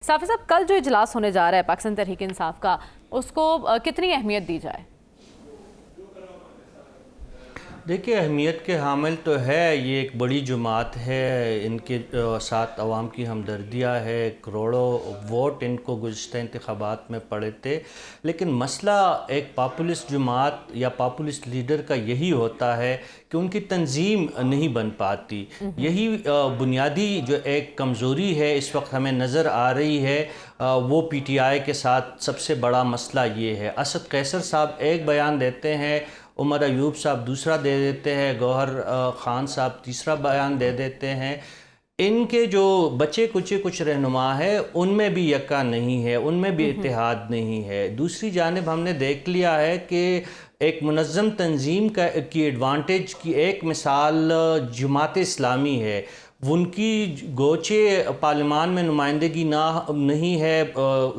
साफ़ी साहब, कल जो इजलास होने जा रहा है पाकिस्तान तहरीक इंसाफ का, उसको कितनी अहमियत दी जाए? देखिए, अहमियत के हामिल तो है, ये एक बड़ी जमात है, इनके साथ अवाम की हमदर्दियाँ है, करोड़ों वोट इनको गुज़िश्ता इंतखाबात में पड़े थे। लेकिन मसला एक पॉपुलिस्ट जमात या पॉपुलिस्ट लीडर का यही होता है कि उनकी तंजीम नहीं बन पाती। यही बुनियादी जो एक कमज़ोरी है इस वक्त हमें नज़र आ रही है, वो PTI के साथ सबसे बड़ा मसला ये है। असद कैसर साहब एक बयान देते हैं, उमर अयूब साहब दूसरा दे देते हैं, गौहर ख़ान साहब तीसरा बयान दे देते हैं। इनके जो बचे कुचे कुछ रहनुमा है उनमें भी यक्का नहीं है, उनमें भी इत्तेहाद नहीं है। दूसरी जानिब हमने देख लिया है कि एक मुनज़्ज़म तंजीम की एडवांटेज की एक मिसाल जमात इस्लामी है। उनकी गोचे पार्लिमान में नुमाइंदगी नहीं है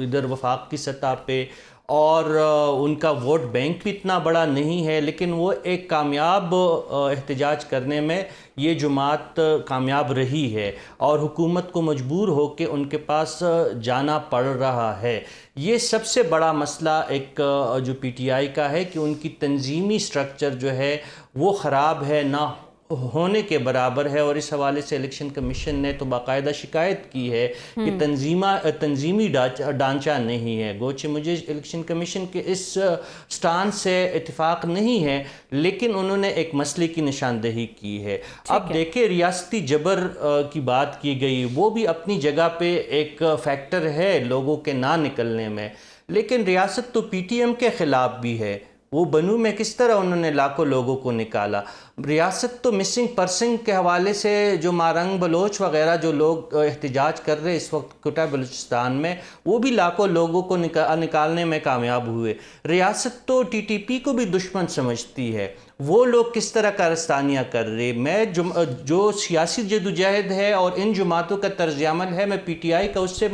इधर वफाक की सतह पे, और उनका वोट बैंक भी इतना बड़ा नहीं है, लेकिन वो एक कामयाब एहतजाज करने में ये जमात कामयाब रही है और हुकूमत को मजबूर हो के उनके पास जाना पड़ रहा है। ये सबसे बड़ा मसला एक जो PTI का है कि उनकी तंजीमी स्ट्रक्चर जो है वो ख़राब है, ना होने के बराबर है। और इस हवाले से इलेक्शन कमीशन ने तो बाकायदा शिकायत की है कि तंजीमी ढांचा नहीं है। गोचे मुझे इलेक्शन कमीशन के इस स्टांस से इत्तेफाक नहीं है, लेकिन उन्होंने एक मसले की निशानदेही की है। अब देखिए, रियासती जबर की बात की गई, वो भी अपनी जगह पे एक फैक्टर है लोगों के ना निकलने में, लेकिन रियासत तो PTM के ख़िलाफ़ भी है। वो बनू में किस तरह उन्होंने लाखों लोगों को निकाला। रियासत तो मिसिंग पर्सन के हवाले से जो मारंग बलोच वगैरह जो लोग एहतजाज कर रहे इस वक्त कोटा बलूचिस्तान में, वो भी लाखों लोगों को निकालने में कामयाब हुए। रियासत तो TTP को भी दुश्मन समझती है। वो लोग किस तरह कारस्तानियाँ कर रहे। मैं जो सियासी जदोजहद है और इन जमातों का तर्ज अमल है, मैं PTI का उससे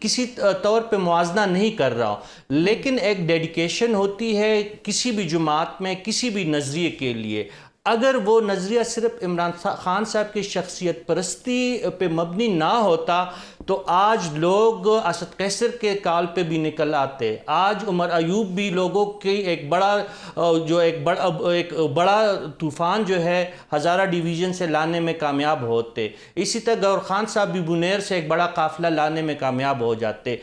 किसी तौर पे मुआवजा नहीं कर रहा हूँ, लेकिन एक डेडिकेशन होती है किसी भी जमात में किसी भी नज़रिए के लिए। अगर वो नज़रिया सिर्फ इमरान खान साहब की शख्सियत परस्ती पे मबनी ना होता तो आज लोग असद कैसर के काल पे भी निकल आते। आज उमर अयूब भी लोगों की एक बड़ा तूफ़ान जो है हज़ारा डिवीज़न से लाने में कामयाब होते। इसी तरह गौहर ख़ान साहब भी बुनेर से एक बड़ा काफ़िला लाने में कामयाब हो जाते।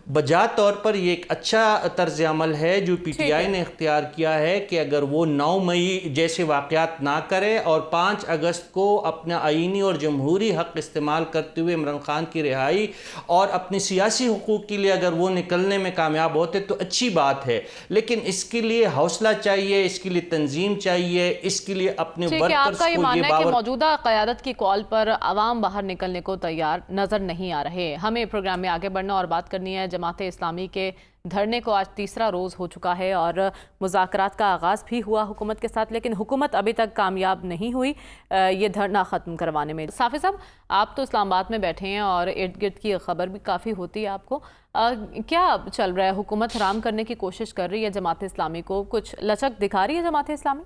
बजा तौर पर ये एक अच्छा तर्ज अमल है जो PTI ने इख्तियार किया है कि अगर वो 9 मई जैसे वाक़यात ना करे और 5 अगस्त को अपना आईनी और जमहूरी हक़ इस्तेमाल करते हुए इमरान खान की रिहाई और अपनी सियासी हुकूक के लिए अगर वो निकलने में कामयाब होते तो अच्छी बात है। लेकिन इसके लिए हौसला चाहिए, इसके लिए तंजीम चाहिए, इसके लिए अपने वर्कर्स को ये मानना है कि मौजूदा क़यादत की कॉल पर आवाम बाहर निकलने को तैयार नज़र नहीं आ रहे। हमें प्रोग्राम में आगे बढ़ना और बात करनी है। जमाते इस्लामी के धरने को आज तीसरा रोज़ हो चुका है और मुज़ाकरात का आगाज़ भी हुआ हुकूमत के साथ, लेकिन हुकूमत अभी तक कामयाब नहीं हुई ये धरना ख़त्म करवाने में। साफ़ी साहब, आप तो इस्लामाबाद में बैठे हैं और इर्द गिर्द की खबर भी काफ़ी होती है आपको, क्या चल रहा है? हुकूमत हराम करने की कोशिश कर रही है जमात इस्लामी को? कुछ लचक दिखा रही है जमात इस्लामी?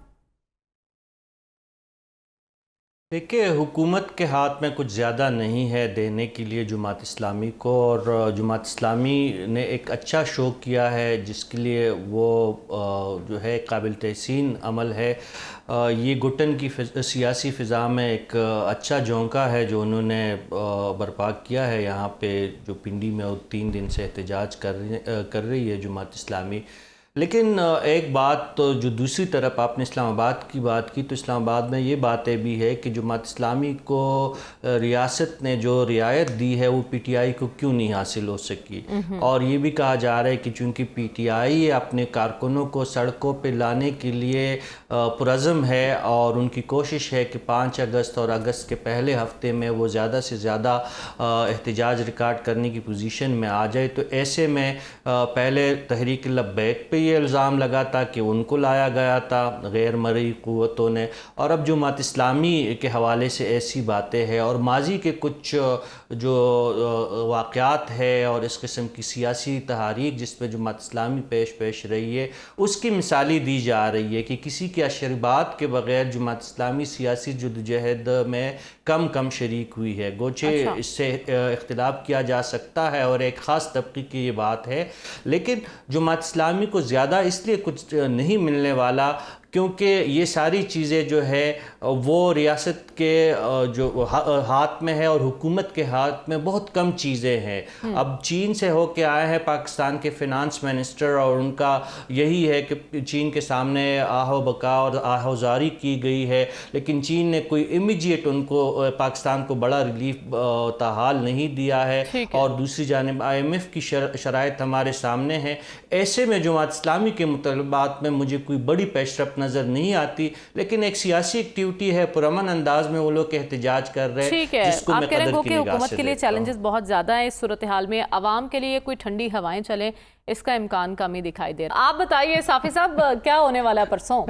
देखिए, हुकूमत के हाथ में कुछ ज़्यादा नहीं है देने के लिए जमात इस्लामी को, और जमात इस्लामी ने एक अच्छा शो किया है जिसके लिए वो जो है काबिल तहसीन अमल है। ये घुटन की सियासी फ़िज़ा में एक अच्छा झोंका है जो उन्होंने बर्पा किया है यहाँ पे, जो पिंडी में 3 दिन से एहतजाज कर रही है जमात इस्लामी। लेकिन एक बात तो जो दूसरी तरफ आपने इस्लामाबाद की बात की, तो इस्लामाबाद में ये बातें भी है कि जमात इस्लामी को रियासत ने जो रियायत दी है वो PTI को क्यों नहीं हासिल हो सकी। और ये भी कहा जा रहा है कि चूँकि PTI अपने कारकुनों को सड़कों पे लाने के लिए पुरज़्म है और उनकी कोशिश है कि 5 अगस्त और अगस्त के पहले हफ्ते में वो ज़्यादा से ज़्यादा एहतजाज रिकॉर्ड करने की पोजीशन में आ जाए, तो ऐसे में पहले तहरीक लब्बैक पे یہ الزام لگا تھا کہ ان کو لایا گیا تھا غیر مرئی قوتوں نے، اور اب جماعت اسلامی کے حوالے سے ایسی باتیں ہیں اور ماضی کے کچھ جو واقعات ہے اور اس قسم کی سیاسی تحریک جس میں جماعت اسلامی پیش رہی ہے اس کی مثالی دی جا رہی ہے کہ کسی کے اشربات کے بغیر جماعت اسلامی سیاسی جدوجہد میں کم شریک ہوئی ہے، گوچہ اس سے اختلاف کیا جا سکتا ہے اور ایک خاص طبقے کی یہ بات ہے، لیکن جماعت اسلامی کو زیادہ اس لیے کچھ نہیں ملنے والا کیونکہ یہ ساری چیزیں جو ہے وہ ریاست کے جو ہاتھ میں ہے اور حکومت کے ہاتھ میں بہت کم چیزیں ہیں۔ اب چین سے ہو کے آئے ہیں پاکستان کے فینانس منسٹر اور ان کا یہی ہے کہ چین کے سامنے آہو بکا اور آہو زاری کی گئی ہے، لیکن چین نے کوئی امیجیٹ ان کو پاکستان کو بڑا ریلیف تاحال نہیں دیا ہے، اور دوسری جانب IMF کی شرائط ہمارے سامنے ہے۔ ایسے میں جماعت اسلامی کے مطالبات میں مجھے کوئی بڑی پیش رفت نظر نہیں آتی، لیکن ایک سیاسی ایکٹیویٹی ہے، پرامن انداز میں وہ لوگ احتجاج کر رہے ہیں جس کو میں قدر کی نگاہ سے دیکھتا ہوں۔ حکومت کے لیے چیلنجز بہت زیادہ ہیں اس صورتحال میں، عوام کے لیے کوئی ٹھنڈی ہوائیں چلیں اس کا امکان کم ہی دکھائی دے رہا ہے۔ آپ بتائیے صافی صاحب کیا ہونے والا ہے پرسوں؟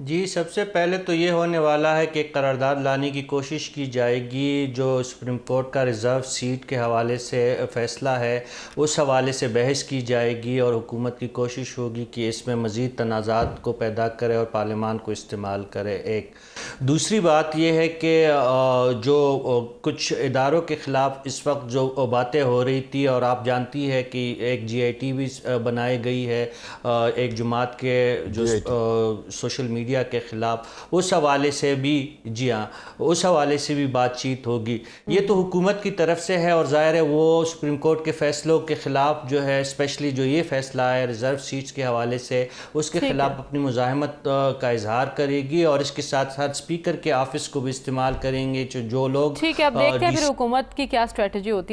جی، سب سے پہلے تو یہ ہونے والا ہے کہ ایک قرارداد لانے کی کوشش کی جائے گی، جو سپریم کورٹ کا ریزرو سیٹ کے حوالے سے فیصلہ ہے اس حوالے سے بحث کی جائے گی، اور حکومت کی کوشش ہوگی کہ اس میں مزید تنازعات کو پیدا کرے اور پارلیمان کو استعمال کرے۔ ایک دوسری بات یہ ہے کہ جو کچھ اداروں کے خلاف اس وقت جو باتیں ہو رہی تھی، اور آپ جانتی ہے کہ ایک GIT بھی بنائی گئی ہے ایک جماعت کے جو سوشل میڈیا کے خلاف، اس حوالے سے بھی جی ہاں اس حوالے سے بھی بات چیت ہوگی۔ یہ تو حکومت کی طرف سے ہے، اور ظاہر ہے وہ سپریم کورٹ کے فیصلوں کے خلاف جو ہے اسپیشلی جو یہ فیصلہ ہے ریزرو سیٹس کے حوالے سے اس کے خلاف اپنی مزاحمت کا اظہار کرے گی، اور اس کے ساتھ ساتھ اسپیکر کے آفس کو بھی استعمال کریں گے جو لوگ ٹھیک ہے، اب دیکھتے ہیں پھر حکومت کی کیا اسٹریٹجی ہوتی ہے۔